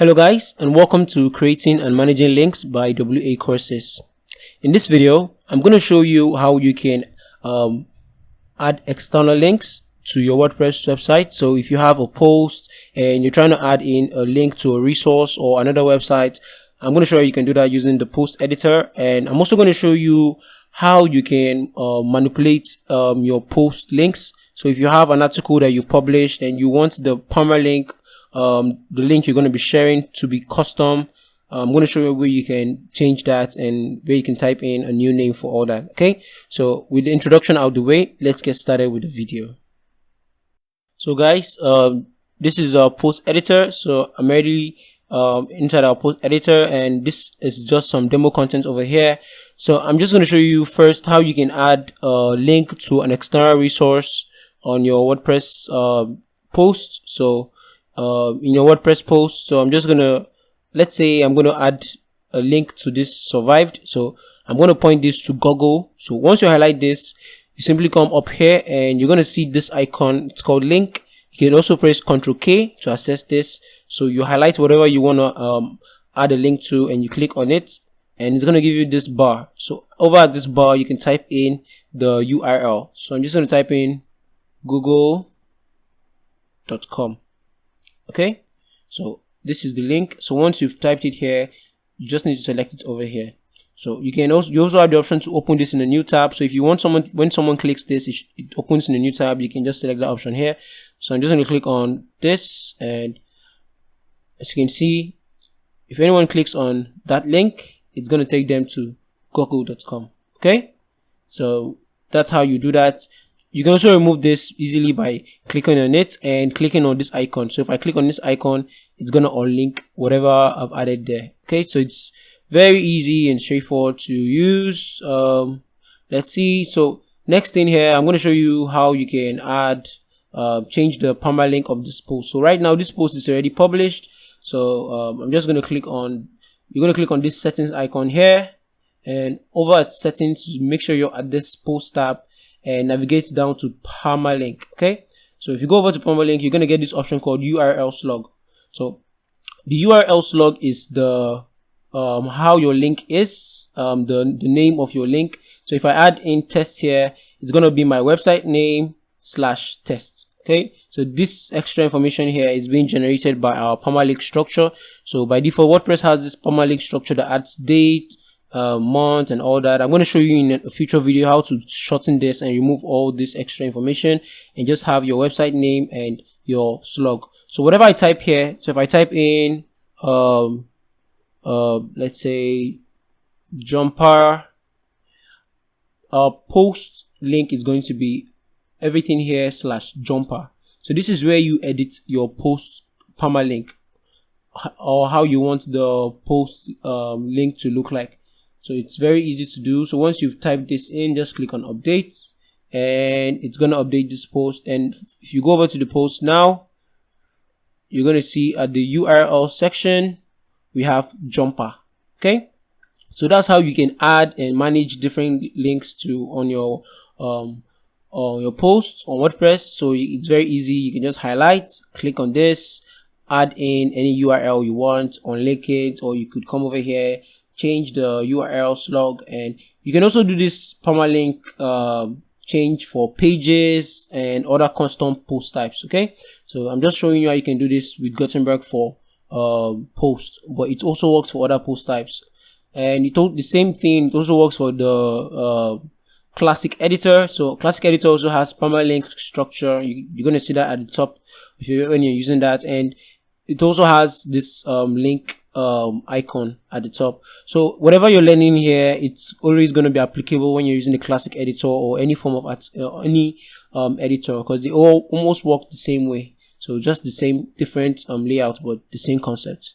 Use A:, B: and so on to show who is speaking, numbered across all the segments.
A: Hello guys, and welcome to Creating and Managing Links by WA Courses. In this video, I'm going to show you how you can add external links to your WordPress website. So if you have a post and you're trying to add in a link to a resource or another website, I'm going to show you can do that using the post editor. And I'm also going to show you how you can manipulate your post links. So if you have an article that you've published and you want the permalink, the link you're going to be sharing to be custom, I'm going to show you where you can change that and where you can type in a new name for all that. Okay, so with the introduction out of the way, let's get started with the video. So guys, this is our post editor. So I'm already inside our post editor, and this is just some demo content over here. So I'm just going to show you first how you can add a link to an external resource on your WordPress post. So in your WordPress post, so I'm just gonna, let's say I'm gonna add a link to this survived. So I'm gonna point this to Google. So once you highlight this, you simply come up here and you're gonna see this icon. It's called link. You can also press Ctrl K to access this. So you highlight whatever you wanna add a link to, and you click on it, and it's gonna give you this bar. So over at this bar, you can type in the URL. So I'm just gonna type in google.com. Okay, so this is the link. So once you've typed it here, you just need to select it over here. So you also have the option to open this in a new tab. So if you want when someone clicks this, it opens in a new tab. You can just select that option here. So I'm just going to click on this, and as you can see, if anyone clicks on that link, it's going to take them to google.com. Okay, so that's how you do that. You can also remove this easily by clicking on it and clicking on this icon. So if I click on this icon, it's going to unlink whatever I've added there. Okay, so it's very easy and straightforward to use. Let's see. So next thing here, I'm going to show you how you can add, change the permalink of this post. So right now, this post is already published. So I'm just going to click on, you're going to click on this settings icon here, and over at settings, make sure you're at this post tab and navigate down to permalink. Okay, so if you go over to permalink, you're going to get this option called URL slug. So the URL slug is the how your link is, the name of your link. So if I add in test here, it's going to be my website name / test. Okay, so this extra information here is being generated by our permalink structure. So by default, WordPress has this permalink structure that adds date, month, and all that. I'm going to show you in a future video how to shorten this and remove all this extra information and just have your website name and your slug. So whatever I type here, so if I type in let's say jumper, post link is going to be everything here / jumper. So this is where you edit your post permalink, or how you want the post link to look like. So it's very easy to do. So once you've typed this in, just click on update, and it's going to update this post. And if you go over to the post now, you're going to see at the URL section, we have jumper. Okay, so that's how you can add and manage different links to on your posts on WordPress. So it's very easy. You can just highlight, click on this, add in any URL you want, unlink it, or you could come over here, change the URL slug, and you can also do this permalink change for pages and other custom post types. Okay, so I'm just showing you how you can do this with Gutenberg for post, but it also works for other post types. And the same thing, it also works for the classic editor. So classic editor also has permalink structure. You're going to see that at the top when you're using that, and it also has this link icon at the top. So whatever you're learning here, it's always going to be applicable when you're using the classic editor or any form of editor, because they all almost work the same way. So just the same different layout, but the same concept.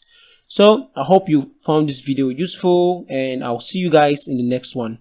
A: So I hope you found this video useful, and I'll see you guys in the next one.